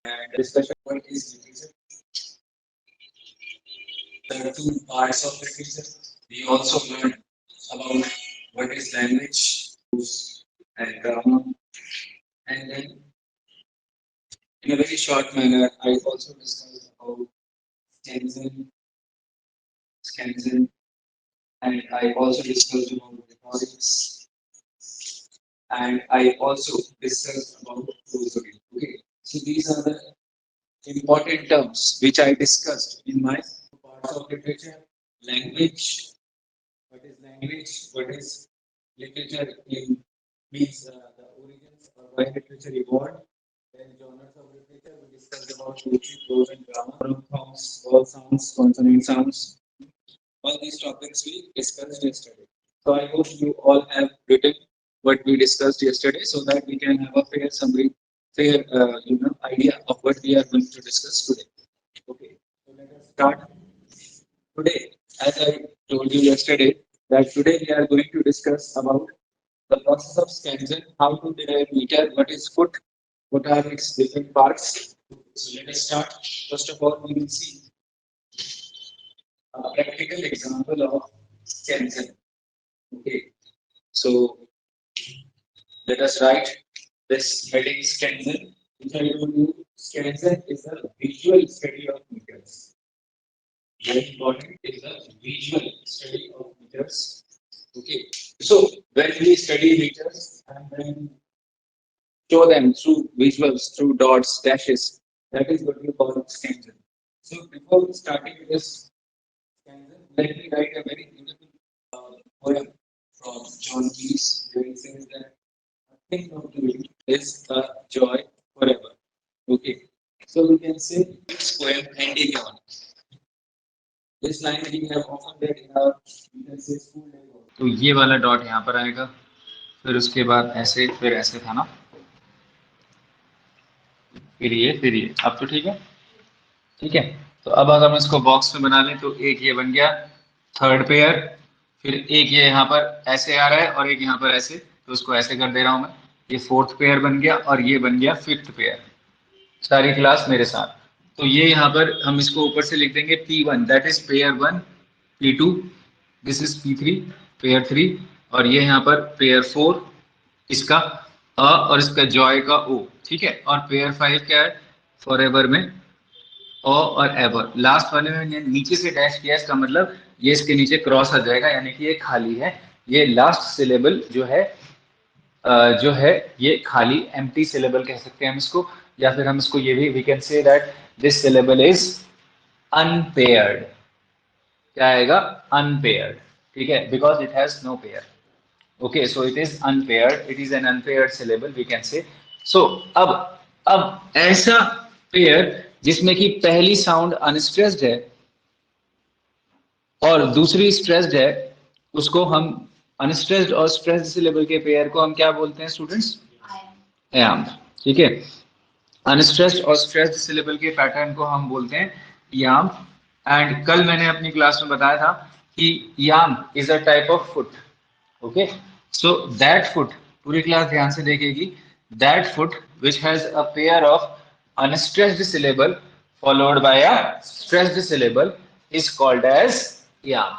and discussion what is literature. There are two parts of literature. We also learn about what is language and grammar, and then in a very short manner, I also discussed about Skansen, Skansen, and I also discussed about rhetorics, and I also discussed about prosody. Okay, so these are the important terms which I discussed in my parts of literature, language. What is language? What is literature in means the origins or why literature evolved. Then genres of literature we discussed about poetry, prose, and grammar, songs, vowel sounds, consonant sounds. All these topics we discussed yesterday. So I hope you all have written what we discussed yesterday, so that we can have a fair summary, fair idea of what we are going to discuss today. Okay, so let us start today. As I told you yesterday, that today we are going to discuss about the process of Skansen, how to derive meter, what is foot, what are its different parts. So let us start. First of all, we will see a practical example of Skansen. Okay, so let us write this heading Skansen. Which I told you, Skansen is a visual study of meters. Very important is a visual study of meters. Okay, so when we study meters and then show them through visuals, through dots, dashes, that is what we call Skansen. So before starting this Skansen, let me write a very beautiful poem from John Keats, where he says that nothing not doing is a joy forever. Okay, so we can say this poem ending on. This line we have often read in our, we can say, school day. तो ये वाला dot यहाँ पर आएगा, फिर उसके बाद ऐसे, फिर ऐसे था ना, फिर ये अब तो ठीक है। ठीक है, तो अब अगर हम इसको बॉक्स में बना लें तो एक ये बन गया थर्ड पेयर, फिर एक ये यहाँ पर ऐसे आ रहा है और एक यहाँ पर ऐसे, तो उसको ऐसे कर दे रहा हूँ मैं, ये फोर्थ पेयर बन गया और ये बन गया फिफ्थ पेयर। सारी क्लास मेरे साथ। तो ये यहाँ पर हम इसको ऊपर से लिख देंगे P1 that is pair 1, P2 this is P3 pair 3, और ये यहाँ पर पेयर 4 इसका अ और इसका जॉय का ओ। ठीक है, और पेयर 5 क्या है फॉरएवर में ओ और एवर। लास्ट वाले में मैंने नीचे से डैश किया, इसका मतलब ये इसके नीचे क्रॉस आ जाएगा, यानी कि ये खाली है। ये लास्ट सिलेबल जो है ये खाली एम्प्टी सिलेबल कह सकते हैं हम इसको, या फिर हम इसको ये भी we can say that this syllable is unpaired. क्या आएगा? अनपेयर्ड। ठीक है, because it has no pair. Okay, so it is unpaired, it is an unpaired syllable we can say. So अब ऐसा पेयर जिसमें कि पहली साउंड अनस्ट्रेस्ड है और दूसरी स्ट्रेस्ड है, उसको हम अनस्ट्रेस्ड और स्ट्रेस्ड सिलेबल के पेयर को हम क्या बोलते हैं स्टूडेंट्स? याम्ब। ठीक है, अनस्ट्रेस्ड और स्ट्रेस्ड सिलेबल के पैटर्न को हम बोलते हैं याम्ब। एंड कल मैंने अपनी क्लास में बताया था कि iamb is a type of foot. Okay, so that foot, पूरी क्लास ध्यान से देखेगी, that foot which has a pair of unstressed syllable followed by a stressed syllable is called as yamb.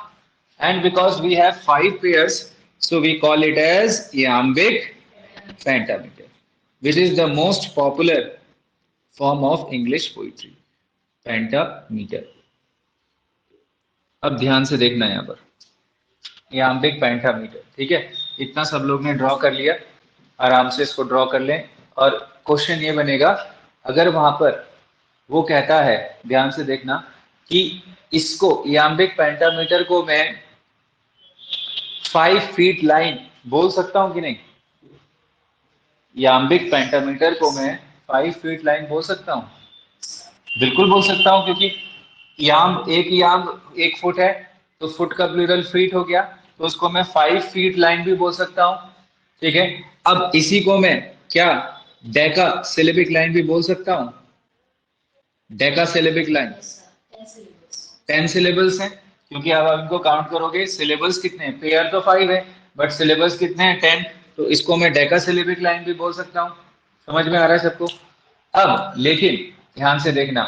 And because we have 5 pairs, so we call it as iambic pentameter, which is the most popular form of English poetry. Pentameter. अब ध्यान से देखना यहाँ पर, iambic pentameter। ठीक है, इतना सब लोग ने ड्रॉ कर लिया, आराम से इसको ड्रॉ कर लें। और क्वेश्चन ये बनेगा, अगर वहां पर वो कहता है, ध्यान से देखना, कि इसको iambic pentameter को मैं 5 फीट लाइन बोल सकता हूं कि नहीं? iambic pentameter को मैं 5 फीट लाइन बोल सकता हूं? बिल्कुल बोल सकता हूं, क्योंकि याम्ब 1 फुट है, तो फुट का प्लूरल फीट हो गया, तो उसको मैं 5 फीट लाइन भी बोल सकता हूं। ठीक है, अब इसी को मैं क्या डेका सिलेबिक लाइन भी बोल सकता हूं? डेका सिलेबिक लाइन 10 सिलेबल्स हैं, क्योंकि अब आप इनको काउंट करोगे, सिलेबल्स कितने हैं? पेयर तो 5 है बट सिलेबल्स कितने हैं? 10। तो इसको मैं डेका सिलेबिक लाइन भी बोल सकता हूं। समझ में आ रहा है सबको? अब लेकिन ध्यान से देखना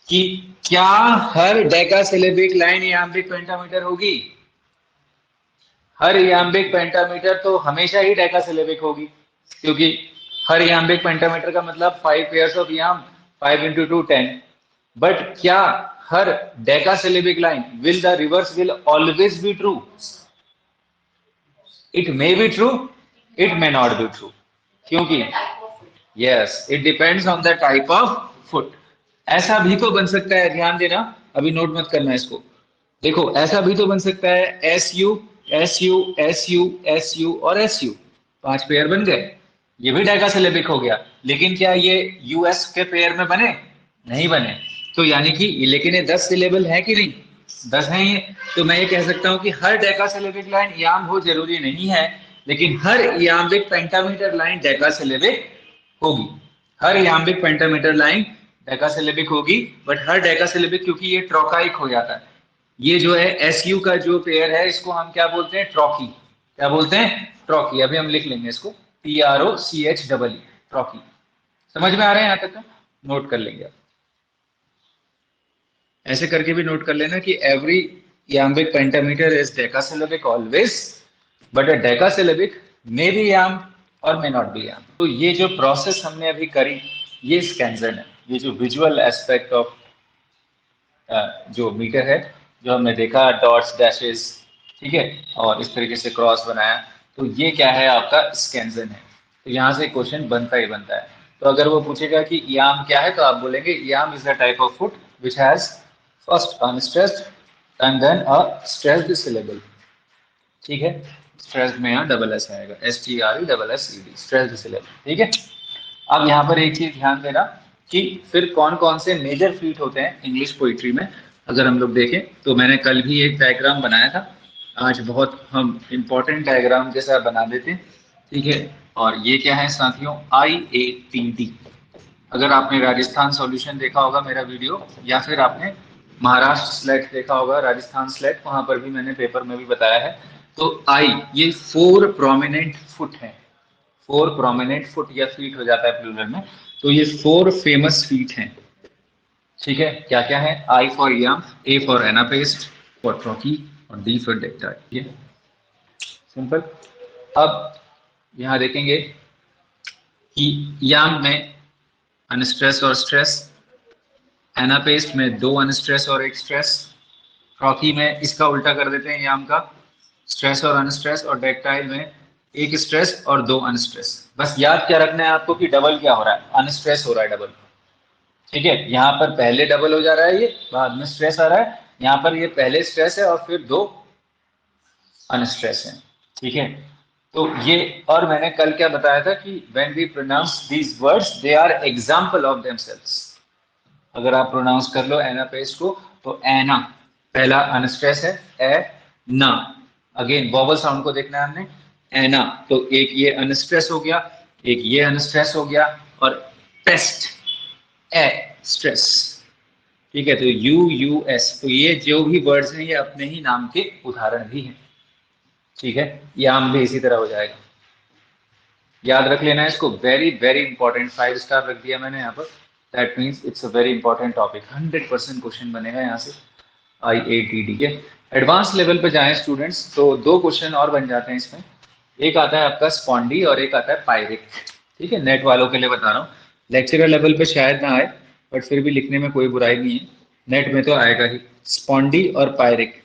कि क्या हर डेकासिलेबिक लाइन इयाम्बिक पेंटामीटर होगी? हर इयाम्बिक पेंटामीटर तो हमेशा ही डेकासिलेबिक होगी, क्योंकि हर इयाम्बिक पेंटामीटर का मतलब 5 pairs of iamb, 5 into 2 10। But क्या हर decasyllabic line, will the reverse will always be true? It may be true, it may not be true, क्योंकि yes it depends on the type of foot. ऐसा भी तो बन सकता है, ध्यान देना, अभी नोट मत करना इसको। देखो ऐसा भी तो बन सकता है, S U S U S U S U और एस यू, 5 पेयर बन गए, ये भी डाइकासिलेबिक हो गया। लेकिन क्या ये यूएस के पेयर में बने? नहीं बने। तो यानी कि लेकिन ये 10 सिलेबल है कि नहीं? 10 है ये। तो मैं ये कह सकता हूं कि हर डेकासिलेबिक लाइन याम हो जरूरी नहीं है, लेकिन हर याम्बिक पेंटामीटर लाइन डेकासिलेबिक होगी। हर याम्बिक पेंटामीटर लाइन डेकासिलेबिक होगी, बट हर डेकासिलेबिक, क्योंकि ये ट्रोकाइक हो जाता है। ये जो है एस यू का जो पेयर है, इसको हम क्या बोलते हैं? ट्रॉकी। क्या बोलते हैं? ट्रॉकी। अभी हम लिख लेंगे इसको, TROCH, ट्रॉकी। समझ में आ रहा है यहां तक? नोट कर लेंगे आप, ऐसे करके भी नोट कर लेना कि every iambic pentameter is decasyllabic always, but a decasyllabic may be iamb और may not be iamb। तो ये जो प्रोसेस हमने अभी करी, ये स्कैंजन है। ये जो विजुअल एस्पेक्ट ऑफ जो मीटर है, जो हमने देखा डॉट्स डैशेस, ठीक है, और इस तरीके से क्रॉस बनाया, तो ये क्या है? आपका स्कैंजन है। तो यहाँ से क्वेश्चन बनता ही बनता है। तो अगर वो पूछेगा कि याम क्या है, तो आप बोलेंगे iamb is the type of foot which has first unstressed and then a stressed syllable. ठीक है, स्ट्रेस्ड में यहाँ डबल एस आएगा, STRESSED, स्ट्रेस्ड सिलेबल। ठीक है। अब यहाँ पर एक चीज ध्यान देना कि फिर कौन कौन से मेजर फीट होते हैं इंग्लिश पोइट्री में। अगर हम लोग देखें तो मैंने कल भी एक डायग्राम बनाया था, आज बहुत हम इंपॉर्टेंट डायग्राम जैसा बना देते हैं। ठीक है, और ये क्या है साथियों? IATD। अगर आपने राजस्थान सॉल्यूशन देखा होगा मेरा वीडियो, या फिर आपने महाराष्ट्र स्लेट देखा होगा, राजस्थान स्लेट, वहां पर भी मैंने पेपर में भी बताया है। तो आई, ये 4 प्रोमिनेंट फुट है। 4 प्रोमिनेंट फुट या फीट हो जाता है प्लूरल में। तो ये 4 फेमस फीट हैं। ठीक है, क्या क्या है? I for iamb, A for anapest, for trochee, और डी फॉर डेक्टाइल। ये सिंपल। अब यहाँ देखेंगे कि याम में अनस्ट्रेस और स्ट्रेस, एनापेस्ट में 2 अनस्ट्रेस और 1 स्ट्रेस, ट्रॉकी में इसका उल्टा कर देते हैं याम का, स्ट्रेस और अनस्ट्रेस, और डेक्टाइल में 1 स्ट्रेस और 2 अनस्ट्रेस। बस याद क्या रखना है आपको कि डबल क्या हो रहा है? अनस्ट्रेस हो रहा है, डबल। ठीक है, यहाँ पर पहले डबल हो जा रहा है, ये बाद में स्ट्रेस आ रहा है। यहाँ पर ये पहले स्ट्रेस है और फिर 2 अनस्ट्रेस है। ठीक है, तो ये, और मैंने कल क्या बताया था कि when we pronounce these words they are example of themselves. अगर आप प्रोनाउंस कर लो एनापेस्ट को, तो एना पहला अनस्ट्रेस है, ए ना, अगेन वॉवल साउंड को देखना है हमने, एना, तो एक ये अनस्ट्रेस हो गया, एक ये अनस्ट्रेस हो गया, और पेस्ट, ए स्ट्रेस। ठीक है, तो US, तो ये जो भी वर्ड्स हैं ये अपने ही नाम के उदाहरण भी हैं। ठीक है, याम भी इसी तरह हो जाएगा। याद रख लेना है इसको, वेरी वेरी इंपॉर्टेंट, 5 स्टार रख दिया मैंने यहाँ पर। That means it's a very important topic, 100% question बनेगा यहाँ से IATD के। एडवांस लेवल पे जाएं स्टूडेंट्स, तो 2 क्वेश्चन और बन जाते हैं इसमें। एक आता है आपका स्पॉन्डी और एक आता है पायरिक। ठीक है, नेट वालों के लिए बता रहा हूँ, लेक्चरर लेवल पे शायद ना आए, बट फिर भी लिखने में कोई बुराई नहीं है, नेट में तो आएगा ही। स्पॉन्डी और पायरिक,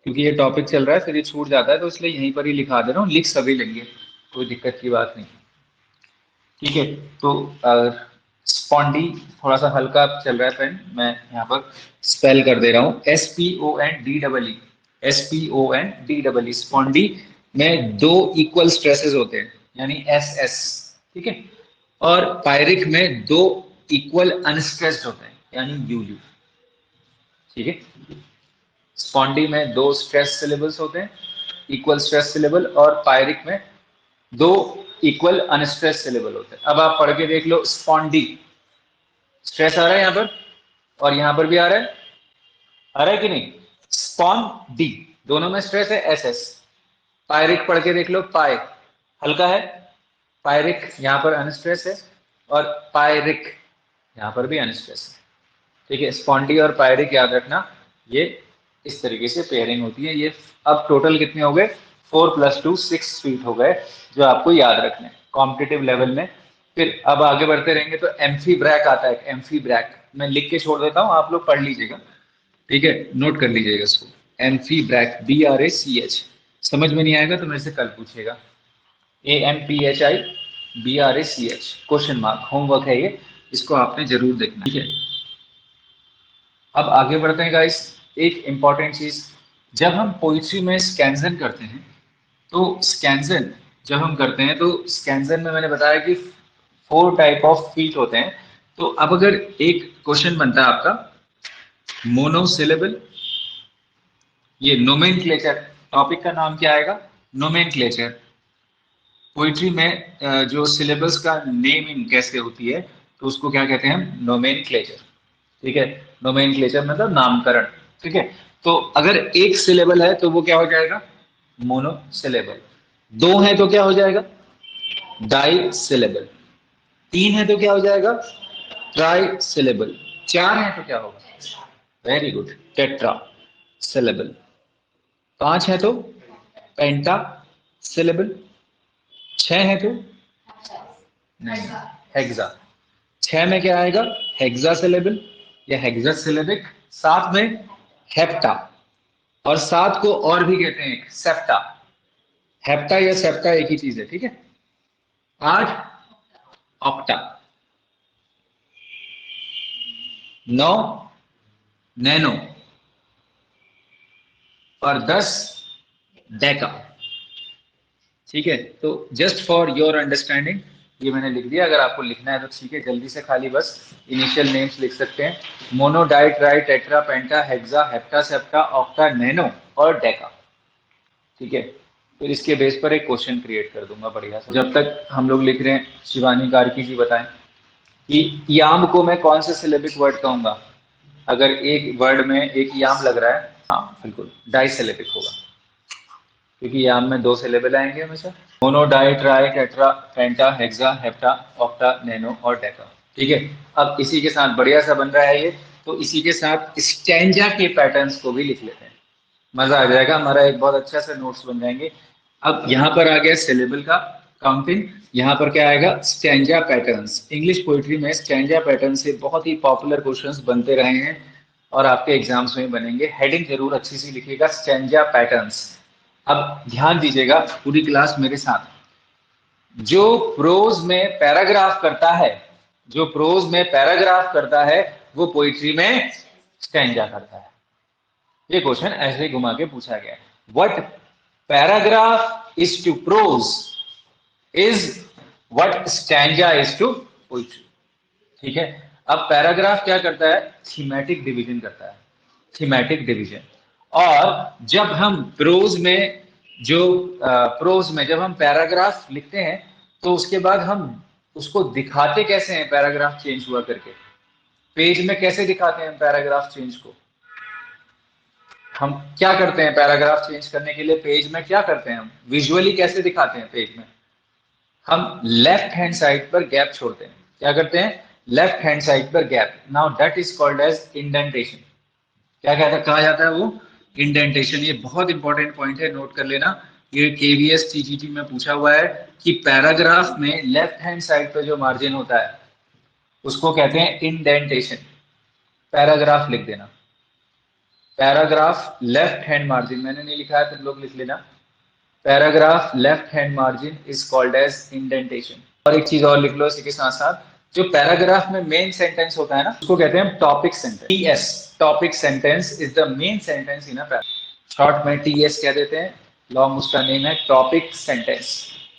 क्योंकि ये टॉपिक चल रहा है फिर ये छूट जाता है, तो इसलिए यहीं पर ही लिखा दे रहा हूँ, लिख सभी लेंगे, कोई दिक्कत की बात नहीं। ठीक है, तो स्पॉन्डी थोड़ा सा हल्का चल रहा है पेन, मैं यहाँ पर स्पेल कर दे रहा हूँ, SPONDEE, स्पॉन्डी में 2 इक्वल स्ट्रेसेस होते हैं, यानी SS। ठीक है, और पायरिक में 2 इक्वल अनस्ट्रेस्ड होते हैं, यानी UU। ठीक है, स्पॉन्डी में 2 स्ट्रेस सिलेबल्स होते हैं, इक्वल स्ट्रेस सिलेबल, और पायरिक में 2 इक्वल अनस्ट्रेस सिलेबल होते हैं। अब आप पढ़ के देख लो, स्पॉन्डी स्ट्रेस आ रहा है यहाँ पर, और यहाँ पर भी आ रहा है कि नहीं? स्पॉन डी, दोनों में स्ट्रेस है, SS। पायरिक पढ़ के देख लो, पाई हल्का है, पायरिक यहाँ पर अनस्ट्रेस है, और पायरिक यहाँ पर भी अनस्ट्रेस है, ठीक है। स्पॉन्डी और पायरिक याद रखना, ये इस तरीके से पेयरिंग होती है। ये अब टोटल कितने हो गए, 4 + 2 6 फीट हो गए, जो आपको याद रखने कॉम्पिटिटिव लेवल में। फिर अब आगे बढ़ते रहेंगे तो एम्फीब्रैक आता है, एम्फीब्रैक मैं लिख के छोड़ देता हूँ, आप लोग पढ़ लीजिएगा, ठीक है, नोट कर लीजिएगा इसको। एम्फीब्रैक, BRACH, समझ में नहीं आएगा तो मेरे से कल पूछिएगा। AMPHIBRACH, क्वेश्चन मार्क, होमवर्क है ये, इसको आपने जरूर देखना, ठीक है। अब आगे बढ़ते हैं गाइस, एक इंपॉर्टेंट चीज, जब हम पोइट्री में स्कैंजन करते हैं तो स्कैंजन जब हम करते हैं तो स्कैंजन में मैंने बताया कि 4 टाइप ऑफ फीट होते हैं। तो अब अगर एक क्वेश्चन बनता है आपका मोनोसिलेबल, ये नोमेनक्लेचर, टॉपिक का नाम क्या आएगा, नोमेनक्लेचर। पोइट्री में जो सिलेबस का नेमिंग कैसे होती है तो उसको क्या कहते हैं, नोमेनक्लेचर, ठीक है। नोमेनक्लेचर मतलब नामकरण, ठीक है। तो अगर एक सिलेबल है तो वो क्या हो जाएगा, मोनोसिलेबल। 2 है तो क्या हो जाएगा, डाई सिलेबल। 3 है तो क्या हो जाएगा, ट्राई सिलेबल। 4 है तो क्या होगा, वेरी गुड, टेट्रा सिलेबल। 5 है तो पेंटा सिलेबल। 6 है तो नहीं, हेक्सा। 6 में क्या आएगा, हेक्सा सिलेबल या हेक्सा सिलेबिक। 7 में हेप्टा, और 7 को और भी कहते हैं सेप्टा। हेप्टा या सेप्टा एक ही चीज है, ठीक है। 8 ऑक्टा, 9 नैनो, और 10 डेका, ठीक है। तो जस्ट फॉर योर अंडरस्टैंडिंग ये मैंने लिख दिया, अगर आपको लिखना है तो ठीक है, जल्दी से खाली बस इनिशियल नेम्स लिख सकते हैं, mono, di, tri, tetra, penta, hexa, hepta, septa, octa, nano और डेका, ठीक है। फिर इसके बेस पर एक क्वेश्चन क्रिएट कर दूंगा बढ़िया से। जब तक हम लोग लिख रहे हैं, शिवानी कार्की जी बताएं कि याम को मैं कौन से सिलेबिक वर्ड कहूंगा। अगर एक वर्ड में एक याम लग रहा है, हाँ बिल्कुल डाई सिलेबिक होगा, क्योंकि याम में 2 सिलेबल आएंगे हमेशा। Mono, di, tri, tetra, penta, hexa, hepta, octa, nano और डेका, ठीक है। अब इसी के साथ बढ़िया सा बन रहा है ये, तो इसी के साथ स्टैंजा के पैटर्न्स को भी लिख लेते हैं, मजा आ जाएगा, हमारा एक बहुत अच्छा सा नोट्स बन जाएंगे। अब यहाँ पर आ गया सिलेबल का काउंटिंग, यहाँ पर क्या आएगा, स्टैंजा पैटर्न्स। इंग्लिश पोइट्री में स्टैंजा पैटर्न से बहुत ही पॉपुलर क्वेश्चंस बनते रहे हैं और आपके एग्जाम्स में बनेंगे। हेडिंग जरूर अच्छी सी लिखिएगा, स्टैंजा पैटर्न्स। अब ध्यान दीजिएगा पूरी क्लास मेरे साथ, जो प्रोज में पैराग्राफ करता है, जो प्रोज में पैराग्राफ करता है वो पोइट्री में स्टैंजा करता है। ये क्वेश्चन ऐसे ही घुमा के पूछा गया है, what paragraph is to prose is what stanza is to poetry, ठीक है। अब पैराग्राफ क्या करता है, थीमेटिक डिवीजन करता है, थीमेटिक डिवीजन। और जब हम प्रोज में जो प्रोज में जब हम पैराग्राफ लिखते हैं तो उसके बाद हम उसको दिखाते कैसे हैं, पैराग्राफ चेंज हुआ करके पेज में कैसे दिखाते हैं पैराग्राफ चेंज को, हम क्या करते हैं पैराग्राफ चेंज करने के लिए पेज में क्या करते हैं, हम विजुअली कैसे दिखाते हैं पेज में, हम लेफ्ट हैंड साइड पर गैप छोड़ते हैं, क्या करते हैं, लेफ्ट हैंड साइड पर gap. Now that is called as indentation. क्या कहता कहा जाता है वो, इंडेंटेशन। ये बहुत इंपॉर्टेंट पॉइंट है, नोट कर लेना, ये केवीएस टीजीटी में पूछा हुआ है कि पैराग्राफ में लेफ्ट हैंड साइड पर जो मार्जिन होता है उसको कहते हैं इंडेंटेशन। पैराग्राफ लिख देना, पैराग्राफ लेफ्ट हैंड मार्जिन, मैंने नहीं लिखा है तुम लोग लिख लेना, paragraph left hand margin is called as indentation. और एक चीज और लिख लो इसी के साथ साथ, जो पैराग्राफ में मेन सेंटेंस होता है ना उसको कहते हैं topic sentence, TS. Topic sentence is the main sentence in a paragraph, short में टीएस कह देते हैं, लॉन्ग उसका नेम है टॉपिक सेंटेंस।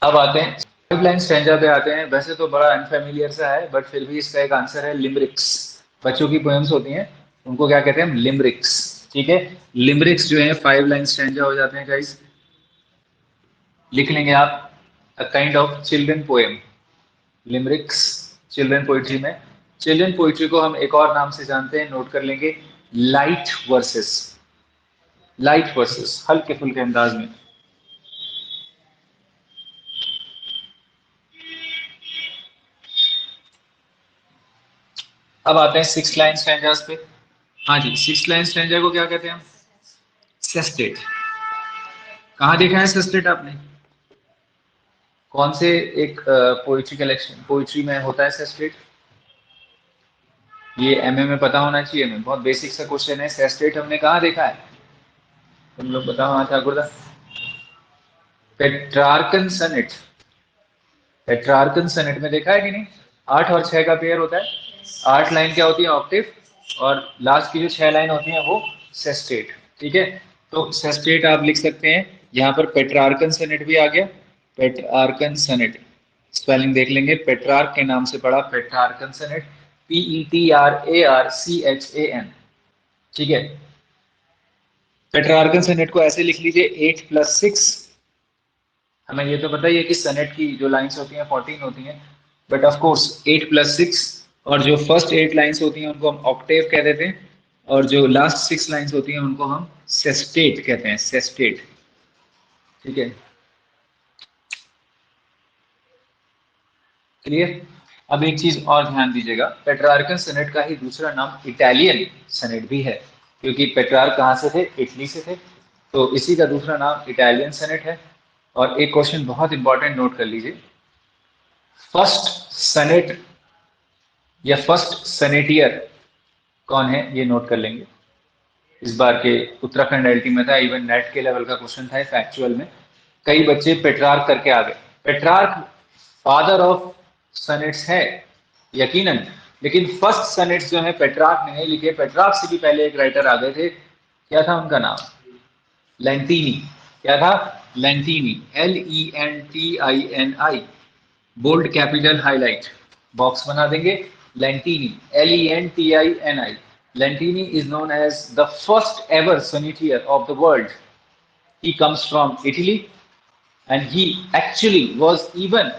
अब आते हैं 5 लाइन स्टैंजा पे आते हैं, वैसे तो बड़ा अनफेमिलियर सा है बट फिर भी इसका एक आंसर है लिमरिक्स। बच्चों की पोएम्स होती हैं उनको क्या कहते हैं, लिमरिक्स, ठीक है। लिमरिक्स जो है 5 लाइन स्टैंजा हो जाते हैं गाइस, लिख लेंगे आप, a kind of children poem, limericks children poetry में। चिल्ड्रन पोइट्री को हम एक और नाम से जानते हैं, नोट कर लेंगे, लाइट वर्सेस, लाइट वर्सेस, हल्के फुल्के अंदाज में। अब आते हैं 6 लाइन स्टैंजास पे। हाँ जी, 6 लाइन स्टैंजा को क्या कहते हैं हम? सेस्टेट। कहाँ देखा है सेस्टेट आपने? कौन से एक पोइट्री कलेक्शन, पोइट्री में होता है सेस्टेट? ये एमए में पता होना चाहिए हमें, बहुत बेसिक सा क्वेश्चन है। सेस्टेट हमने कहाँ देखा है? तुम लोग बताओ। हाँ ठाकुर, पेट्रार्कन सनेट। पेट्रार्कन सनेट में देखा है कि नहीं? 8 और 6 का पेयर होता है। 8 लाइन क्या होती है? ऑक्टेव। और लास्ट की जो 6 लाइन होती है वो सेस्टेट। ठीक है, तो सेस्टेट आप लिख सकते हैं। यहाँ पर पेट्रार्कन सनेट भी आ गया। पेट्रार्कन सनेट स्पेलिंग देख लेंगे, पेट्रार्क के नाम से पढ़ा, पेट्रार्कन सनेट, PETRARCHAN। ठीक है, पेट्रार्कन सनेट को ऐसे लिख लीजिए 8+6। हमें ये तो पता ही है कि सनेट की जो लाइंस होती हैं 14 होती हैं, बट ऑफ कोर्स 8+6, और जो फर्स्ट 8 लाइंस होती हैं उनको हम ऑक्टेव कह देते हैं, और जो लास्ट 6 लाइंस होती हैं उनको हम सेस्टेट कहते हैं, सेस्टेट। ठीक है, क्लियर? अब एक चीज और ध्यान दीजिएगा, पेट्रार्कन सनेट का ही दूसरा नाम इटालियन सनेट भी है, क्योंकि पेट्रार्क कहाँ से थे? इटली से थे, तो इसी का दूसरा नाम इटालियन सनेट है। और एक क्वेश्चन बहुत इंपॉर्टेंट नोट कर लीजिए, फर्स्ट सनेट या फर्स्ट सनेटियर कौन है, ये नोट कर लेंगे। इस बार के उत्तराखंड एलटी में था, इवन नेट के लेवल का क्वेश्चन था फैक्चुअल में, कई बच्चे पेट्रार्क करके आ गए। पेट्रार्क फादर ऑफ सनेट्स है यकीनन, लेकिन फर्स्ट सनेट्स जो है पेट्रार्क ने नहीं लिखे। पेट्रार्क से भी पहले एक राइटर आ गए थे, क्या था उनका नाम? लेंटीनी। क्या था? Lentini, LENTINI, bold capital highlight box बना देंगे। Lentini, LENTINI। Lentini is known as the first ever sonneteer of the world. He comes from Italy, and he actually was even,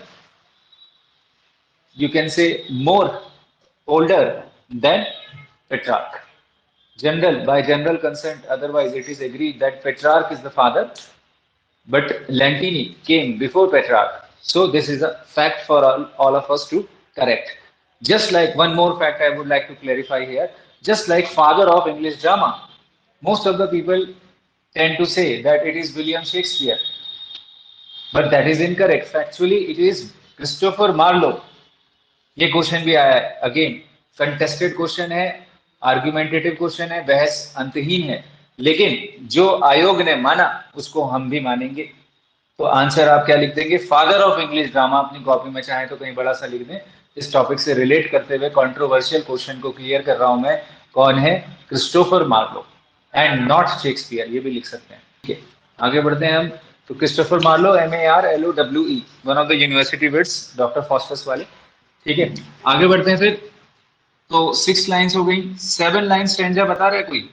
you can say, more older than Petrarch. By general consent, otherwise it is agreed that Petrarch is the father, but Lentini came before Petrarch. So this is a fact for all of us to correct. Just like one more fact I would like to clarify here, just like father of English drama, most of the people tend to say that it is William Shakespeare, but that is incorrect. Factually, it is Christopher Marlowe. ये question भी आया है, again contested question है, argumentative question है, बहस अंतहीन है, लेकिन जो आयोग ने माना उसको हम भी मानेंगे। तो आंसर आप क्या लिख देंगे? Father of English drama. अपनी कॉपी में चाहे तो कहीं बड़ा सा लिख दें। इस टॉपिक से रिलेट करते हुए कंट्रोवर्शियल क्वेश्चन को क्लियर कर रहा हूं मैं, कौन है? Christopher Marlowe, and not Shakespeare, ये भी लिख सकते हैं। ठीक है, आगे बढ़ते हैं हम। तो Christopher Marlowe, MARLOWE, one of the university wits, doctor Faustus वाले। ठीक है, आगे बढ़ते हैं फिर। तो 6 लाइन्स हो गई, 7 लाइन स्टैंजा बता रहे कोई?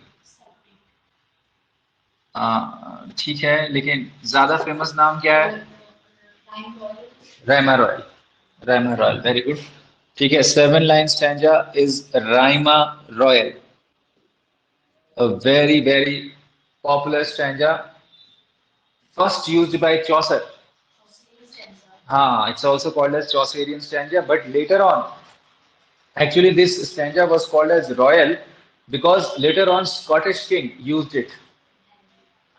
ठीक है, लेकिन ज्यादा फेमस नाम क्या है? Raima royal. Raima royal, very good. ठीक है, 7 line stanza is Raima royal, a very popular stanza, first used by Chaucer. हाँ, it's also called as Chaucerian stanza, but later on, actually this stanza was called as royal because later on Scottish king used it.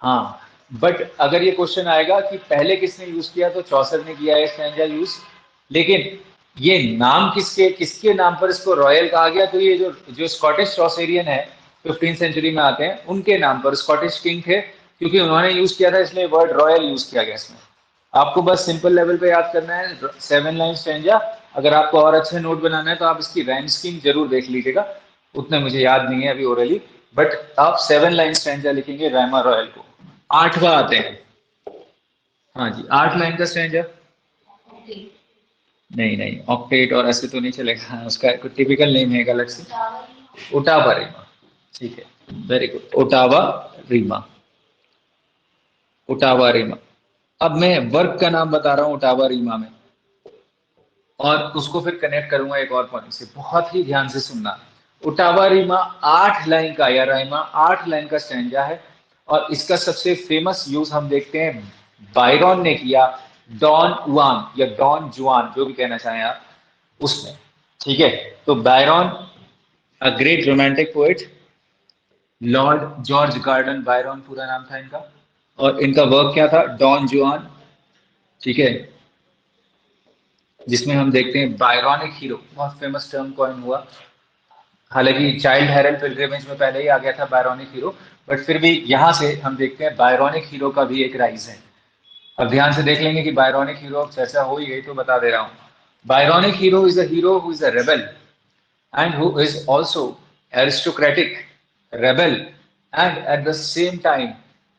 हाँ, but अगर ये question आएगा कि पहले किसने use किया, तो चौसर ने किया है स्टैंजा यूज, लेकिन ये नाम किसके नाम पर इसको रॉयल कहा गया? तो ये जो स्कॉटिश चौसेरियन है, 15th सेंचुरी में आते हैं, उनके नाम पर, स्कॉटिश किंग थे, क्योंकि उन्होंने यूज किया था, इसलिए वर्ड रॉयल यूज किया गया इसमें। आपको बस सिंपल लेवल पे याद करना है 7 लाइन स्टैंजा। अगर आपको और अच्छे नोट बनाना है तो आप इसकी राइम स्कीम जरूर देख लीजिएगा, उतने मुझे याद नहीं है अभी ओरली, बट आप 7 लाइन स्टैंजा लिखेंगे राइमा रॉयल को। 8वां आते हैं। हाँ जी, 8 लाइन का स्टैंजा। नहीं, ऑक्टेट और ऐसे तो नहीं चलेगा, उसका टिपिकल नेम है अलग से, ओटावा रीमा। ठीक है, very good, ottava rima, ottava rima. अब मैं वर्क का नाम बता रहा हूँ ओटावा रीमा में, और उसको फिर कनेक्ट करूंगा एक और पॉइंट से, बहुत ही ध्यान से सुनना। ओटावा रीमा 8 लाइन का, या राइमा 8 लाइन का स्टैंजा है, और इसका सबसे फेमस यूज हम देखते हैं बायरन ने किया, डॉन जुआन या डॉन जुआन, जो भी कहना चाहें आप, उसमें। ठीक है, तो Byron a great romantic poet, Lord George garden Byron पूरा नाम था इनका, और इनका वर्क क्या था, डॉन जुआन, ठीक है, जिसमें हम देखते हैं बायरॉनिक हीरो, बहुत फेमस टर्म कॉइन हुआ। हालांकि चाइल्ड हेरल्ड पिलग्रिमेज में पहले ही आ गया था बायरॉनिक हीरो, बट फिर भी यहाँ से हम देखते हैं बायरॉनिक हीरो का भी एक राइज है। अब ध्यान से देख लेंगे कि बायरॉनिक हीरो अब चर्चा हो ही गई तो बता दे रहा हूँ। Byronic hero is a hero who is a rebel and who is also aristocratic, rebel, and at the same time,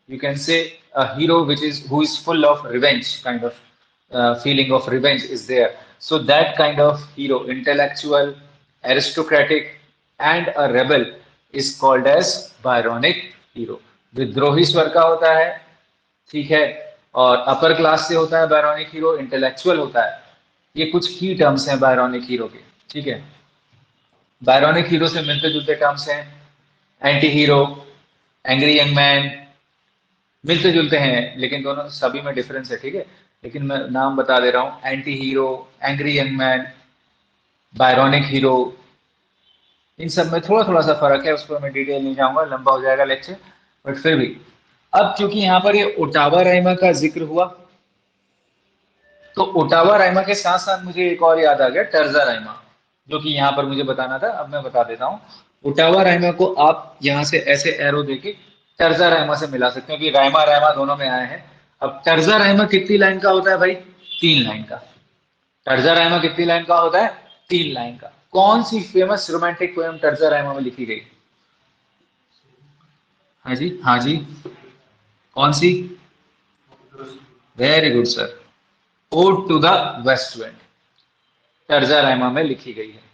you can say a hero which is who is full of revenge, kind of feeling of revenge is there. So that kind of hero, intellectual, aristocratic, and a rebel is called as Byronic hero. विद्रोही स्वर का होता है, ठीक है, और upper class से होता है बायरॉनिक हीरो, इंटेलेक्चुअल होता है। ये कुछ की टर्म्स हैं बायरॉनिक हीरो के, ठीक है। बायरॉनिक हीरो से मिलते जुलते टर्म्स हैं anti hero, angry young man, मिलते जुलते हैं लेकिन दोनों सभी में डिफरेंस है, ठीक है। लेकिन मैं नाम बता दे रहा हूं, anti hero, angry young man, Byronic hero, इन सब में थोड़ा थोड़ा सा फर्क है, उस पर मैं डिटेल नहीं जाऊंगा, लंबा हो जाएगा लेक्चर, बट फिर भी अब क्योंकि यहाँ पर ये ओटावा राइमा का जिक्र हुआ, तो ओटावा राइमा के साथ साथ मुझे एक और याद आ गया, टर्जा राइमा, जो कि यहाँ पर मुझे बताना था, अब मैं बता देता हूँ। ओटावा राइमा को आप यहाँ से ऐसे एरो देके टर्जा राइमा से मिला सकते हैं, क्योंकि राइमा राइमा दोनों में आए हैं। अब टर्जा राइमा कितनी लाइन का होता है भाई, 3 लाइन का। टर्जा राइमा कितनी लाइन का होता है, 3 लाइन का। कौन सी famous romantic poem terza rima में लिखी गई? हाँ जी, हाँ जी, कौन सी? Very good sir, ode to the west wind terza rima में लिखी गई है।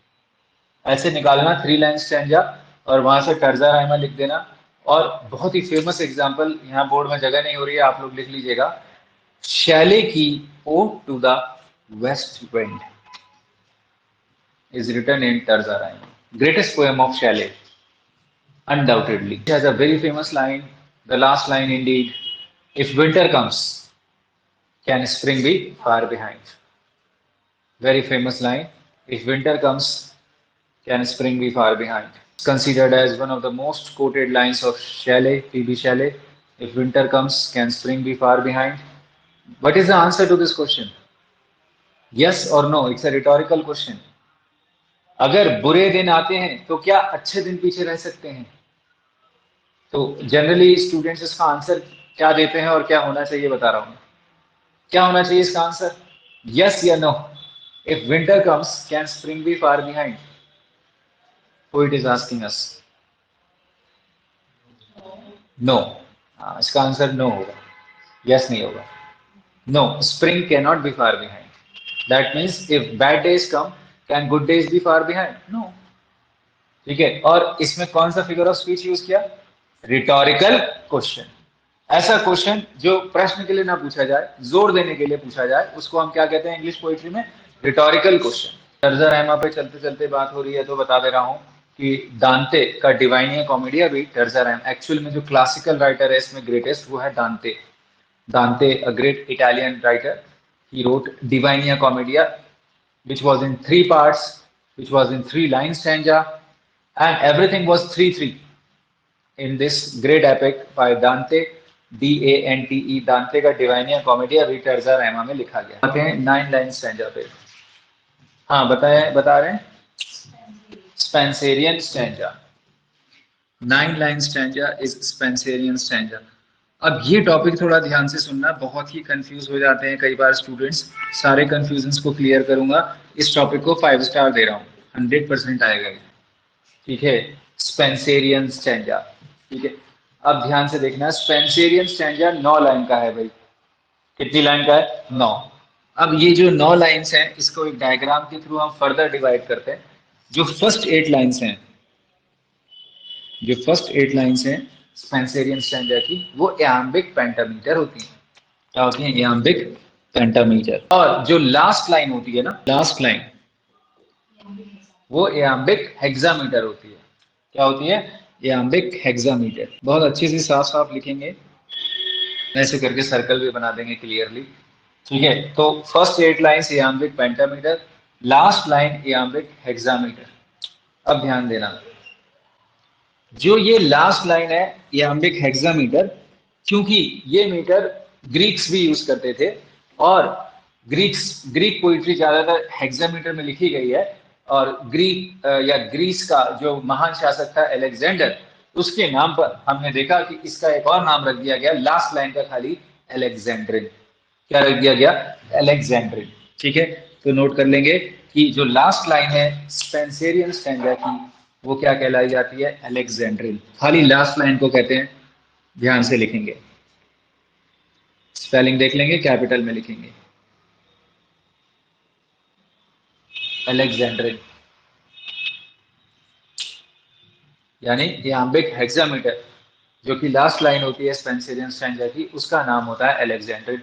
ऐसे निकालना 3 लाइन स्टैंजा और वहां से टर्जा राइमा लिख देना। और बहुत ही फेमस एग्जांपल, यहाँ बोर्ड में जगह नहीं हो रही है, आप लोग लिख लीजिएगा, शैले की ode to the west wind is written in Terza Rhyme. Greatest poem of Shelley, undoubtedly. It has a very famous line, the last line indeed. If winter comes, can spring be far behind? Very famous line. If winter comes, can spring be far behind? It's considered as one of the most quoted lines of Shelley, P.B. Shelley. If winter comes, can spring be far behind? What is the answer to this question? Yes or no? It's a rhetorical question. अगर बुरे दिन आते हैं तो क्या अच्छे दिन पीछे रह सकते हैं? तो जनरली स्टूडेंट्स इसका आंसर क्या देते हैं और क्या होना चाहिए बता रहा हूं। क्या होना चाहिए इसका आंसर, यस या no? If winter comes can spring be far behind? Poet is asking us. No, इसका आंसर नो होगा, यस नहीं होगा। No, spring can not be far behind. That means if bad days come can good days be far behind? No, ठीक है। और इसमें कौन सा फिगर ऑफ स्पीच यूज किया, रिटोरिकल क्वेश्चन। ऐसा क्वेश्चन जो प्रश्न के लिए ना पूछा जाए, जोर देने के लिए पूछा जाए, उसको हम क्या कहते हैं इंग्लिश पोइट्री में, रिटोरिकल क्वेश्चन। टर्जा राइमा पे चलते चलते बात हो रही है तो बता दे रहा हूँ कि दांते का डिवाइनिया कॉमेडिया भी टर्जा राइमा, एक्चुअल में जो क्लासिकल राइटर है इसमें ग्रेटेस्ट वो है दांते। दांते, a great Italian writer, he wrote Divina Commedia, which was in 3 parts, which was in 3 line stanza, and everything was 3-3 in this great epic by Dante, D-A-N-T-E। दांते का डिवाइनिया कॉमेडिया भी टर्जा राइमा में लिखा गया। आते हैं 9 लाइन स्टैंजा पे। हाँ बताए, बता रहे हैं, Spencerian stanza. 9 line stanza is Spencerian stanza. अब ये टॉपिक थोड़ा ध्यान से सुनना, बहुत ही कंफ्यूज हो जाते हैं कई बार स्टूडेंट्स, सारे कंफ्यूजन्स को क्लियर करूंगा। इस टॉपिक को 5 स्टार दे रहा हूँ, 100% आएगा, ठीक है। स्पेंसेरियन स्टैंजा, ठीक है। अब ध्यान से देखना, स्पेंसेरियन स्टैंजा 9 लाइन का है भाई। कितनी लाइन का है, 9। अब ये जो 9 लाइन्स हैं इसको एक डायग्राम के थ्रू हम फर्दर डिवाइड करते हैं। जो फर्स्ट 8 लाइन्स हैं, जो फर्स्ट 8 लाइन्स हैं स्पेंसेरियन स्टैंजा की, वो इयाम्बिक पेंटामीटर होती है। क्या होती है, इयाम्बिक पेंटामीटर। और जो लास्ट लाइन होती है ना, लास्ट लाइन, वो इयाम्बिक हेक्सामीटर होती है। क्या होती है, इयाम्बिक हेक्सामीटर। बहुत अच्छे से साफ साफ लिखेंगे, ऐसे करके सर्कल भी बना देंगे क्लियरली, ठीक है। तो first 8 lines iambic pentameter, last line iambic hexameter. अब ध्यान देना, जो ये लास्ट लाइन है इयाम्बिक हेक्सामीटर, क्योंकि ये मीटर ग्रीक्स भी यूज करते थे और ग्रीक पोइट्री ज्यादातर हेक्सामीटर में लिखी गई है, और ग्रीक या ग्रीस का जो महान शासक था अलेक्जेंडर, उसके नाम पर हमने देखा कि इसका एक और नाम रख दिया गया लास्ट लाइन का खाली, अलेक्जेंड्रिन। क्या रख दिया गया? अलेक्जेंड्रिन। ठीक है, तो नोट कर लेंगे कि जो लास्ट लाइन है स्पेंसेरियन स्टैंजा की, वो क्या कहलाई जाती है? अलेक्जेंड्रिन। खाली लास्ट लाइन को कहते हैं, ध्यान से लिखेंगे, स्पेलिंग देख लेंगे, कैपिटल में लिखेंगे अलेक्जेंड्रिन, यानी इयाम्बिक हेक्सामीटर जो कि लास्ट लाइन होती है स्पेंसेरियन स्टैंजा की, उसका नाम होता है अलेक्जेंड्रिन।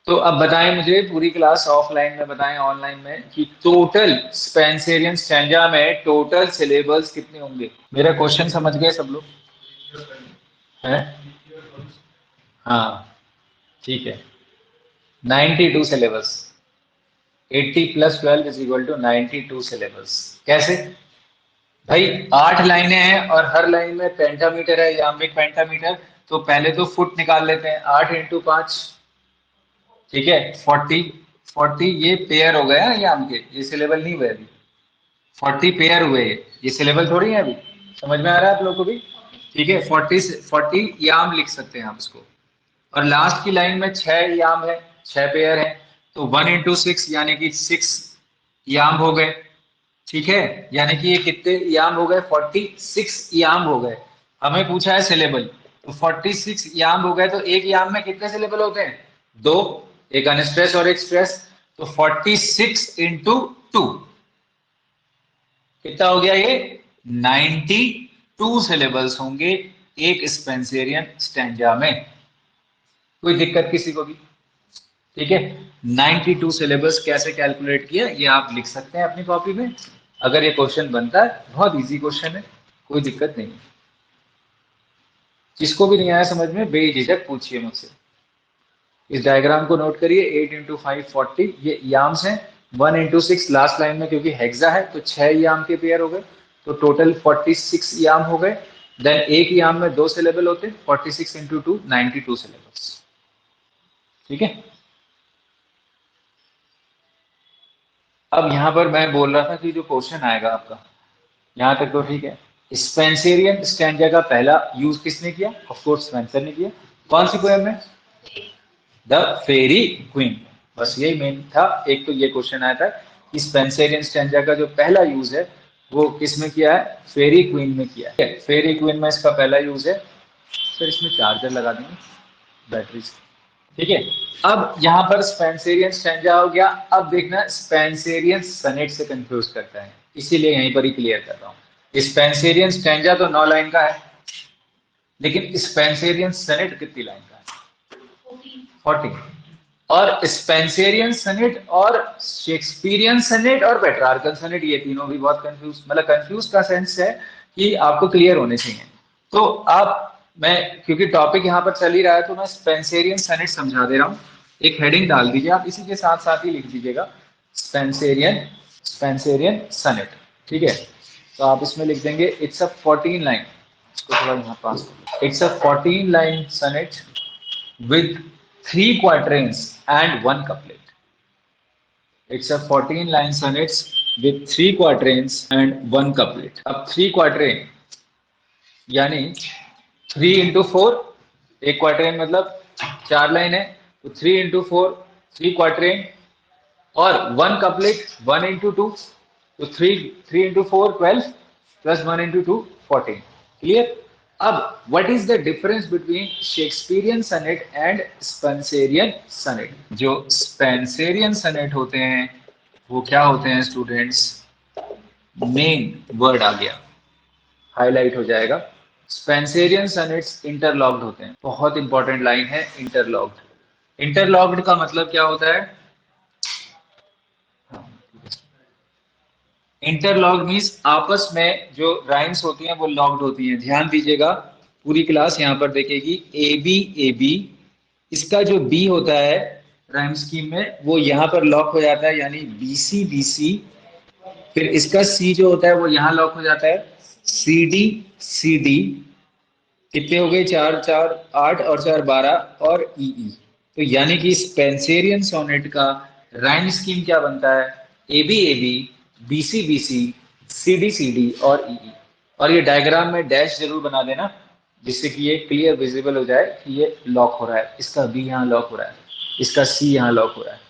तो अब बताएं मुझे, पूरी क्लास ऑफलाइन में बताएं ऑनलाइन में, कि टोटल स्पेंसेरियन स्टैंजा में टोटल सिलेबल्स कितने होंगे? मेरा क्वेश्चन समझ गए सब लोग हैं? हाँ ठीक है, 92 सिलेबस, 80 + 12 = 92 सिलेबस। कैसे भाई? 8 लाइनें हैं और हर लाइन में पेंटामीटर है, याम्बिक पेंटामीटर, तो पहले तो फुट निकाल लेते हैं, 8 × 5, ठीक है, 40 ये पेयर हो गया याम के, ये सिलेबल नहीं हुए अभी, 40 पेयर हुए, ये सिलेबल थोड़ी है अभी। समझ में आ रहा है आप लोग को भी? ठीक है, 40 याम लिख सकते हैं आप इसको। और लास्ट की लाइन में 6 याम है, 6 पेयर है, तो 1 × 6 यानी कि 6 याम हो गए। ठीक है, यानी कि ये कितने याम हो गए? 46 याम हो गए। हमें पूछा है सिलेबल, तो 46 याम हो गए, तो एक याम में कितने सिलेबल होते हैं? 2, एक अनस्ट्रेस और एक स्ट्रेस, तो 46 × 2 कितना हो गया? ये 92 सिलेबल्स होंगे एक स्पेंसेरियन स्टैंजा में। कोई दिक्कत किसी को भी? ठीक है, 92 सिलेबस कैसे कैलकुलेट किया ये आप लिख सकते हैं अपनी कॉपी में, अगर ये क्वेश्चन बनता है, बहुत इजी क्वेश्चन है, कोई दिक्कत नहीं। जिसको भी नहीं आया समझ में, बेझिझक पूछिए मुझसे। इस डायग्राम को नोट करिए, 8 × 5 40, ये याम्स हैं, 1 × 6 लास्ट लाइन में क्योंकि हेक्सा है तो 6 याम के पेयर हो गए, तो टोटल 46 याम हो गए। देन एक याम में 2 सिलेबल होते हैं, 46 × 2 92 सिलेबस। ठीक है, अब यहां पर मैं बोल रहा था कि जो क्वेश्चन आएगा आपका, यहां तक तो ठीक है। स्पेंसेरियन स्टैंजा का पहला यूज किसने किया? ऑफ कोर्स स्पेंसर ने किया। कौन सी पोएम में? The Faerie Queene. बस यही मेन था। एक तो ये क्वेश्चन आया था कि स्पेंसेरियन स्टैंजा का जो पहला यूज है वो किस में किया है? फेरी क्वीन में किया है। फेरी क्वीन में इसका पहला यूज है। सर इसमें चार्जर लगा देंगे, बैटरी। ठीक है, अब यहाँ पर स्पेंसेरियन स्टैंजा हो गया। अब देखना, स्पेंसेरियन सनेट से कंफ्यूज करता है, इसीलिए यहीं पर ही क्लियर कर रहा हूँ। स्पेंसेरियन स्टैंजा तो 9 लाइन का है, लेकिन स्पेंसेरियन सनेट कितनी लाइन का है? 40। और स्पेंसेरियन सनेट और शेक्सपियरियन सनेट और पेट्रार्कल सनेट, ये तीनों भी बहुत कंफ्यूज, मतलब कंफ्यूज का सेंस है कि आपको क्लियर होने चाहिए। तो आप, मैं क्योंकि टॉपिक यहाँ पर चल ही रहा है, तो मैं स्पेंसेरियन सनेट समझा दे रहा हूँ। एक हेडिंग डाल दीजिए आप, इसी के साथ साथ ही लिख दीजिएगा स्पेंसेरियन स्पेंसेरियन सनेट। ठीक है, तो आप इसमें लिख देंगे इट्स अ 14 लाइन, इसको थोड़ा यहाँ पास, it's a 14 line sonnet with 3 quatrains and 1 couplet. It's a 14 line sonnets with 3 quatrains and 1 couplet. अब 3 quatrain यानी 3 × 4, एक क्वार्टेन मतलब 4 लाइन है, तो 3 × 4 3 क्वार्टेन, और 1 कपलेट 1 × 2, तो 3 × 4 12 प्लस 1 × 2 14। क्लियर? अब what is the difference between Shakespearean sonnet and Spenserian sonnet? जो स्पेंसेरियन सनेट होते हैं वो क्या होते हैं स्टूडेंट्स? मेन वर्ड आ गया, हाईलाइट हो जाएगा। स्पेंसेरियन सनेट्स इंटरलॉक्ड होते हैं, बहुत इंपॉर्टेंट लाइन है, इंटरलॉक्ड। इंटरलॉक्ड का मतलब क्या होता है? इंटरलॉक्ड मीन्स आपस में जो राइम्स होती हैं वो लॉक्ड होती हैं। ध्यान दीजिएगा, पूरी क्लास यहाँ पर देखेगी, ए बी, इसका जो बी होता है राइम स्कीम में वो यहाँ पर लॉक हो जाता है, यानी बी सी, फिर इसका सी जो होता है वो यहाँ लॉक हो जाता है, सी डी सी डी कितने हो गए, 4 4 8 और 4 12 और ई ई। तो यानी कि स्पेंसेरियन सोनेट का राइम स्कीम क्या बनता है, A B B C C D और ई ई। और ये डायग्राम में डैश जरूर बना देना जिससे कि ये क्लियर विजिबल हो जाए कि ये लॉक हो रहा है, इसका बी यहाँ लॉक हो रहा है, इसका सी यहाँ लॉक हो रहा है।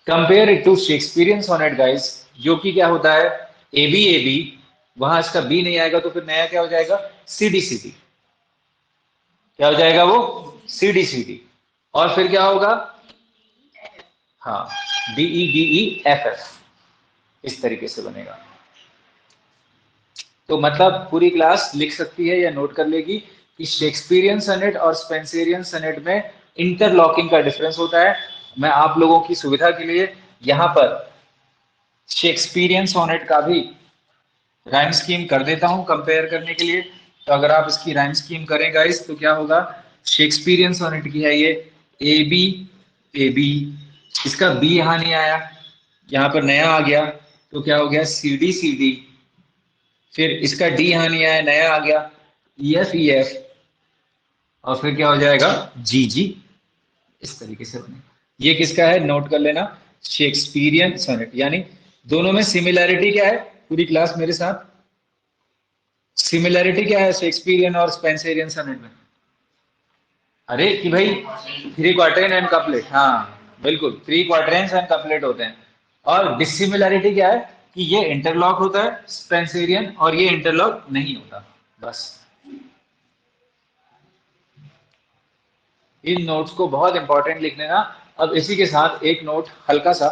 Compare it to Shakespearean sonnet guys, जो कि क्या होता है ए बी, वहां इसका बी नहीं आएगा तो फिर नया क्या हो जाएगा, सी डी क्या हो जाएगा वो, सी डी। और फिर क्या होगा, हाँ डी ई एफ एफ, इस तरीके से बनेगा। तो मतलब पूरी क्लास लिख सकती है या नोट कर लेगी कि शेक्सपियरियन सनेट और स्पेंसेरियन सनेट में इंटरलॉकिंग का डिफरेंस होता है। मैं आप लोगों की सुविधा के लिए यहां पर शेक्सपियरियन सोनेट का भी राइम स्कीम कर देता हूं कंपेयर करने के लिए। तो अगर आप इसकी राइम स्कीम करें गाइस तो क्या होगा, शेक्सपियरियन सोनेट की है ये ए बी, इसका बी यहां नहीं आया, यहां पर नया आ गया तो क्या हो गया सी डी, फिर इसका डी यहां नहीं आया, नया आ गया ई एफ, और फिर क्या हो जाएगा जी, इस तरीके से बनेगा। ये किसका है, नोट कर लेना, शेक्सपियरियन सोनेट। यानी दोनों में सिमिलैरिटी क्या है, पूरी क्लास मेरे साथ, सिमिलैरिटी क्या है शेक्सपियरियन और स्पेंसेरियन सोनेट में, अरे कि भाई 3 क्वार्टेन एंड कपलेट, हाँ बिल्कुल 3 क्वार्टेन्स एंड कपलेट होते हैं। और डिसिमिलैरिटी क्या है कि ये इंटरलॉक होता है स्पेंसेरियन और ये इंटरलॉक नहीं होता, बस। इन नोट्स को बहुत इंपॉर्टेंट लिख लेना। अब इसी के साथ एक नोट हल्का सा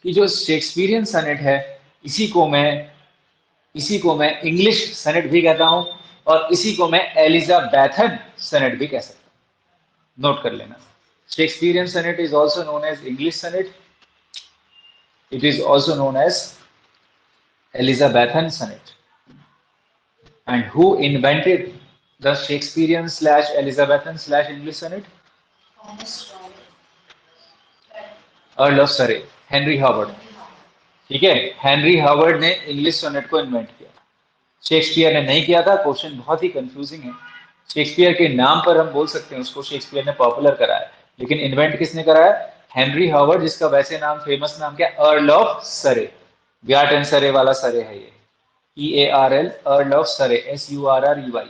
कि जो शेक्सपियरियन सनेट है इसी को मैं इंग्लिश सनेट भी कहता हूं और इसी को मैं एलिजाबेथन सनेट भी कह सकता हूं, नोट कर लेना। Shakespearean sonnet is also known as English sonnet, it is also known as Elizabethan sonnet. And who invented the Shakespearean slash Elizabethan slash English sonnet, earl of Surrey, Henry Howard. ठीक है, Henry Howard ने English sonnet को invent किया, Shakespeare ने नहीं किया था। Question बहुत ही कंफ्यूजिंग है, शेक्सपियर के नाम पर हम बोल सकते हैं उसको शेक्सपियर ने पॉपुलर कराया, लेकिन इन्वेंट किसने कराया, हेनरी हावर्ड, जिसका वैसे नाम फेमस नाम क्या, अर्ल ऑफ सरे, ब्याट एंड सरे वाला सरे है ये, EARL, अर्ल ऑफ सरे, SURREY,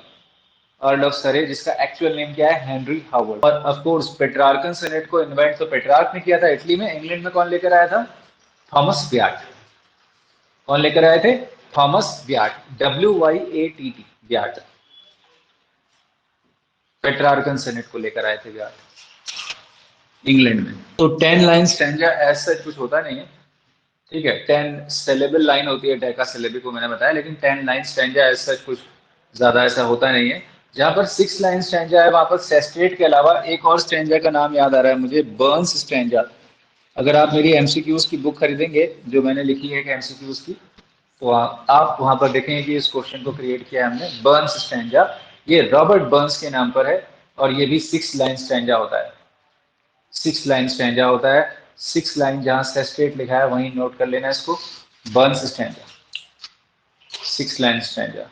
अर्ल ऑफ सरे, जिसका एक्चुअल नेम क्या है, हेनरी हावर्ड। और ऑफ कोर्स पेट्रार्कन सोनेट को इन्वेंट तो पेट्रार्क ने किया था इटली में, इंग्लैंड में कौन लेकर आया था, थॉमस ब्याट। कौन लेकर आए थे, Thomas Wyatt, WYATT, Wyatt, Petrarchan sonnet को लेकर आए थे ब्याट इंग्लैंड में। तो 10 लाइन स्टैंजा एज सच कुछ होता नहीं है, ठीक है, 10 सिलेबल लाइन होती है डेका सिलेबिक को मैंने बताया, लेकिन 10 लाइन स्टैंजा एज सच कुछ ज्यादा ऐसा होता नहीं है। जहां पर 6 लाइन स्टैंजा है वहां पर सेस्टेट के अलावा एक और स्टैंजा का नाम याद आ रहा है मुझे, बर्न्स स्टैंजा। अगर आप मेरी एमसीक्यूज की बुक खरीदेंगे जो मैंने लिखी है एमसीक्यूज की, तो आप वहां पर देखेंगे कि इस क्वेश्चन को क्रिएट किया हमने, बर्न्स स्टैंजा। ये रॉबर्ट बर्न्स के नाम पर है और ये भी 6 लाइन स्टैंजा होता है, 6 लाइन स्टैंजा होता है। 6 लाइन जहां सेस्टेट लिखा है वहीं नोट कर लेना इसको, Burns stanza, 6 line stanza,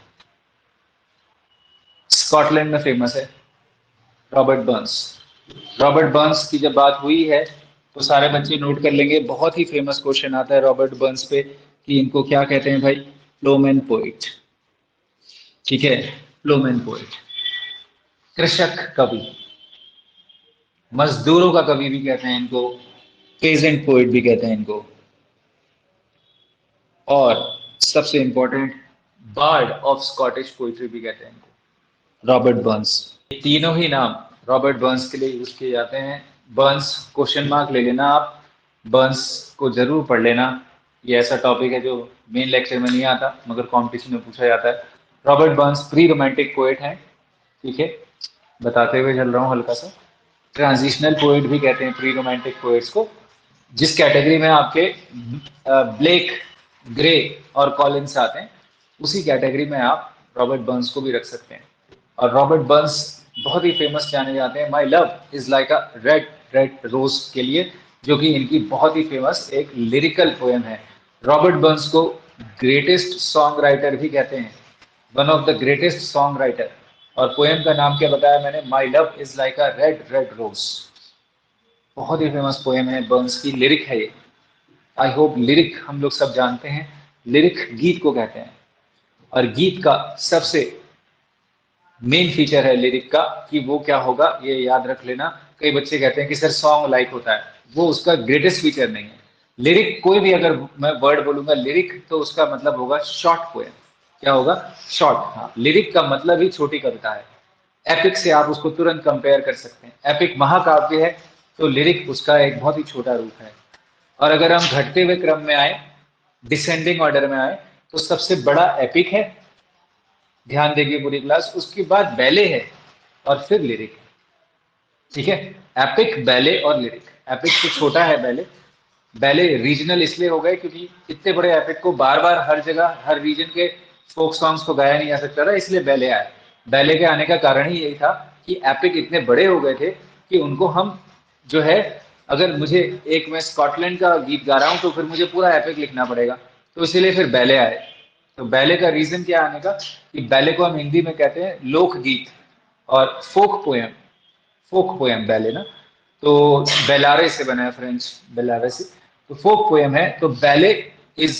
Scotland में फेमस है रॉबर्ट बर्न्स। रॉबर्ट बर्न्स की जब बात हुई है तो सारे बच्चे नोट कर लेंगे, बहुत ही फेमस क्वेश्चन आता है रॉबर्ट बर्न्स पे कि इनको क्या कहते हैं भाई, प्लोमैन पोइट। ठीक है, प्लोमैन पोइट, कृषक कवि, मजदूरों का कवि भी कहते हैं इनको, पेजेंट पोइट भी कहते हैं इनको, और सबसे important bard of Scottish poetry भी कहते हैं इनको, रॉबर्ट बर्न्स। तीनों ही नाम रॉबर्ट बर्न्स के लिए यूज किए जाते हैं। बर्न्स क्वेश्चन मार्क ले लेना आप, बर्न्स को जरूर पढ़ लेना, ये ऐसा टॉपिक है जो मेन लेक्चर में नहीं आता मगर कॉम्पिटिशन में पूछा जाता है। Robert Burns pre romantic poet हैं, ठीक है, बताते हुए चल रहा हूँ हल्का सा। ट्रांजिशनल पोएट भी कहते हैं प्री रोमांटिक पोएट्स को, जिस कैटेगरी में आपके ब्लेक, ग्रे और कॉलिंस आते हैं, उसी कैटेगरी में आप रॉबर्ट बर्न्स को भी रख सकते हैं। और रॉबर्ट बर्न्स बहुत ही फेमस जाने जाते हैं my love is like a red red rose के लिए, जो कि इनकी बहुत ही फेमस एक लिरिकल पोएम है। रॉबर्ट बर्न्स को ग्रेटेस्ट सॉन्ग राइटर भी कहते हैं, one of the greatest song writer. और पोएम का नाम क्या बताया मैंने, my love is like a red red rose. बहुत ही फेमस पोएम है, बर्न्स की लिरिक है ये। आई होप लिरिक हम लोग सब जानते हैं, लिरिक गीत को कहते हैं। और गीत का सबसे मेन फीचर है लिरिक का कि वो क्या होगा, ये याद रख लेना। कई बच्चे कहते हैं कि सर सॉन्ग लाइक होता है, वो उसका ग्रेटेस्ट फीचर नहीं है। लिरिक कोई भी अगर मैं वर्ड बोलूंगा लिरिक तो उसका मतलब होगा शॉर्ट पोएम। क्या होगा, शॉर्ट। हाँ, लिरिक का मतलब ही छोटी कविता है। एपिक से आप उसको तुरंत कंपेयर कर सकते हैं। एपिक महाकाव्य है तो लिरिक उसका एक बहुत ही छोटा रूप है। और अगर हम घटते हुए क्रम में आए, डिसेंडिंग ऑर्डर में आए, तो सबसे बड़ा एपिक है, ध्यान देगी पूरी क्लास, उसके बाद बैले है और फिर लिरिक है। ठीक है, एपिक, बैले और लिरिक। एपिक तो छोटा है बैले। बैले रीजनल इसलिए हो गए क्योंकि इतने बड़े एपिक को बार बार हर जगह हर रीजन के फोक सॉन्ग्स को गाया नहीं जा सकता था, इसलिए बैले आए। बैले के आने का कारण ही यही था कि एपिक इतने बड़े हो गए थे कि उनको हम जो है, अगर मुझे एक मैं स्कॉटलैंड का गीत गा रहा हूँ तो फिर मुझे पूरा एपिक लिखना पड़ेगा, तो इसीलिए फिर बैले आए। तो बैले का रीजन क्या आने का कि बैले को हम हिंदी में कहते हैं लोकगीत और फोक पोएम। फोक पोएम बैले ना, तो बेलारे से बना है, फ्रेंच बेलारे से, तो फोक पोएम है। तो बैले इज,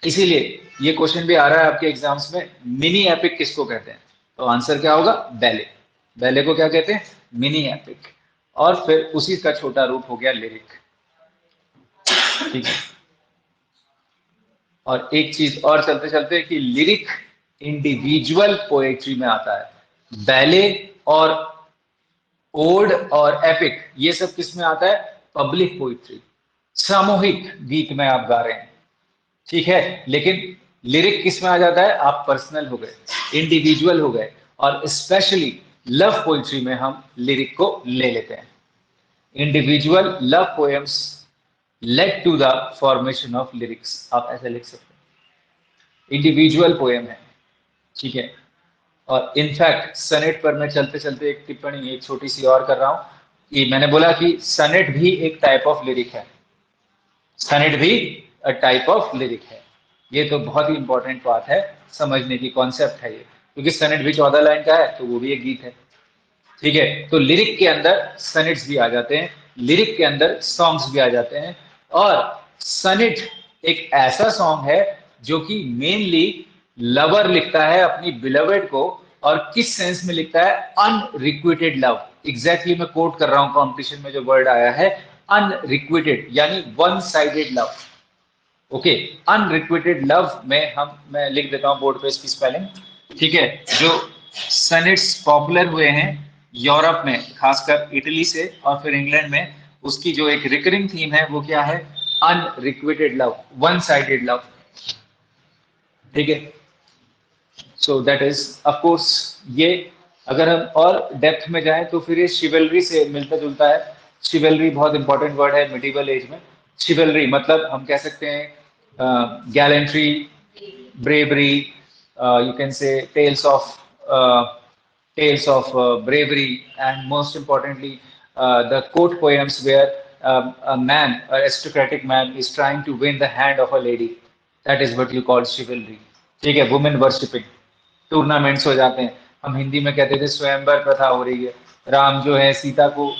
इसीलिए ये क्वेश्चन भी आ रहा है आपके एग्जाम्स में, मिनी एपिक किसको कहते हैं, तो आंसर क्या होगा, बैले। बैले को क्या कहते हैं, मिनी एपिक। और फिर उसी का छोटा रूप हो गया लिरिक। ठीक है, और एक चीज और चलते चलते कि लिरिक इंडिविजुअल पोएट्री में आता है। बैले और ओड और एपिक ये सब किस में आता है, पब्लिक पोइट्री, सामूहिक गीत में आप गा रहे हैं। ठीक है, लेकिन लिरिक किस में आ जाता है, आप पर्सनल हो गए, इंडिविजुअल हो गए। और स्पेशली लव पोइट्री में हम लिरिक को ले लेते हैं। Individual love poems led to the formation of lyrics, आप ऐसे लिख सकते हैं, इंडिविजुअल पोएम है। ठीक है, और इनफैक्ट सनेट पर मैं चलते चलते एक टिप्पणी एक छोटी सी और कर रहा हूं कि मैंने बोला कि सनेट भी एक टाइप ऑफ लिरिक है। सनेट भी अ टाइप ऑफ लिरिक है। ये तो बहुत ही इंपॉर्टेंट बात है, समझने की कॉन्सेप्ट है ये, क्योंकि सनेट भी 14 लाइन का है तो वो भी एक गीत है। ठीक है, तो लिरिक के अंदर सनेट्स भी आ जाते हैं, लिरिक के अंदर सॉन्ग्स भी आ जाते हैं। और सनेट एक ऐसा सॉन्ग है जो कि मेनली लवर लिखता है अपनी बिलवेड को, और किस सेंस में लिखता है, अनरिक्विटेड लव। एग्जैक्टली मैं कोट कर रहा हूं, कॉम्पिटिशन में जो वर्ड आया है अनरिक्विटेड, यानी one sided love. Okay, unrequited love में हम, मैं लिख देता हूं बोर्ड पे इसकी स्पेलिंग। ठीक है, जो सनेट्स पॉपुलर हुए हैं यूरोप में, खासकर इटली से और फिर इंग्लैंड में, उसकी जो एक रिकरिंग थीम है वो क्या है, unrequited love, one sided love. ठीक है, so that is of course ये। अगर हम और डेप्थ में जाएं तो फिर ये शिवलरी से मिलता जुलता है। शिवलरी बहुत इंपॉर्टेंट वर्ड है मिडिवल एज में। शिवलरी मतलब हम कह सकते हैं gallantry, bravery, you can say tales of bravery, and most importantly the court poems where a man, an aristocratic man, is trying to win the hand of a lady. That is what you call chivalry. ठीक है, women worshipping, tournaments हो जाते हैं। हम हिंदी में कहते थे स्वयंवर प्रथा हो रही है, राम जो है सीता को,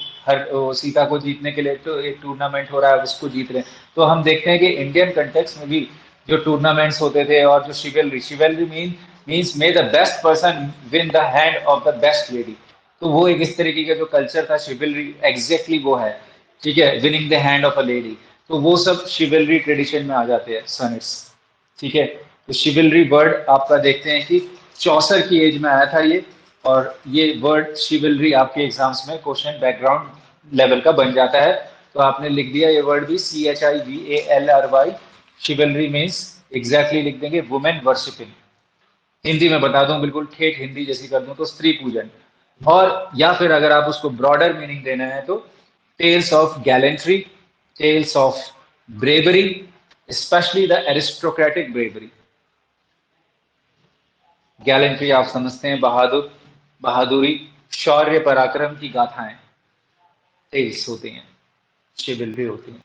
सीता को जीतने के लिए तो एक टूर्नामेंट हो रहा है, उसको जीत रहे हैं। तो हम देखते हैं कि इंडियन कंटेक्स्ट में भी जो टूर्नामेंट्स होते थे, और जो शिवलरी, शिवलरी means may the best person win the hand of the best lady. तो वो एक इस तरीके का जो कल्चर था शिवलरी, एग्जैक्टली वो है। ठीक है, winning the hand of a lady, तो वो सब शिवलरी ट्रेडिशन में आ जाते हैं सनेट्स। ठीक है, तो शिवलरी वर्ड आपका देखते हैं कि चौसर की एज में आया था ये, और ये वर्ड शिवलरी आपके एग्जाम्स में क्वेश्चन बैकग्राउंड लेवल का बन जाता है। तो आपने लिख दिया ये वर्ड भी, CHIVALRY, शिवलरी मीन्स एग्जैक्टली लिख देंगे वुमेन वर्शिपिंग। हिंदी में बता दूं, बिल्कुल ठेठ हिंदी जैसी कर दूं तो स्त्री पूजन। और या फिर अगर आप उसको ब्रॉडर मीनिंग देना है तो tales of gallantry, tales of bravery, specially the aristocratic bravery. Gallantry आप समझते हैं, बहादुर, बहादुरी, शौर्य पराक्रम की गाथाएं टेल्स होती हैं, शिवलरी होती हैं।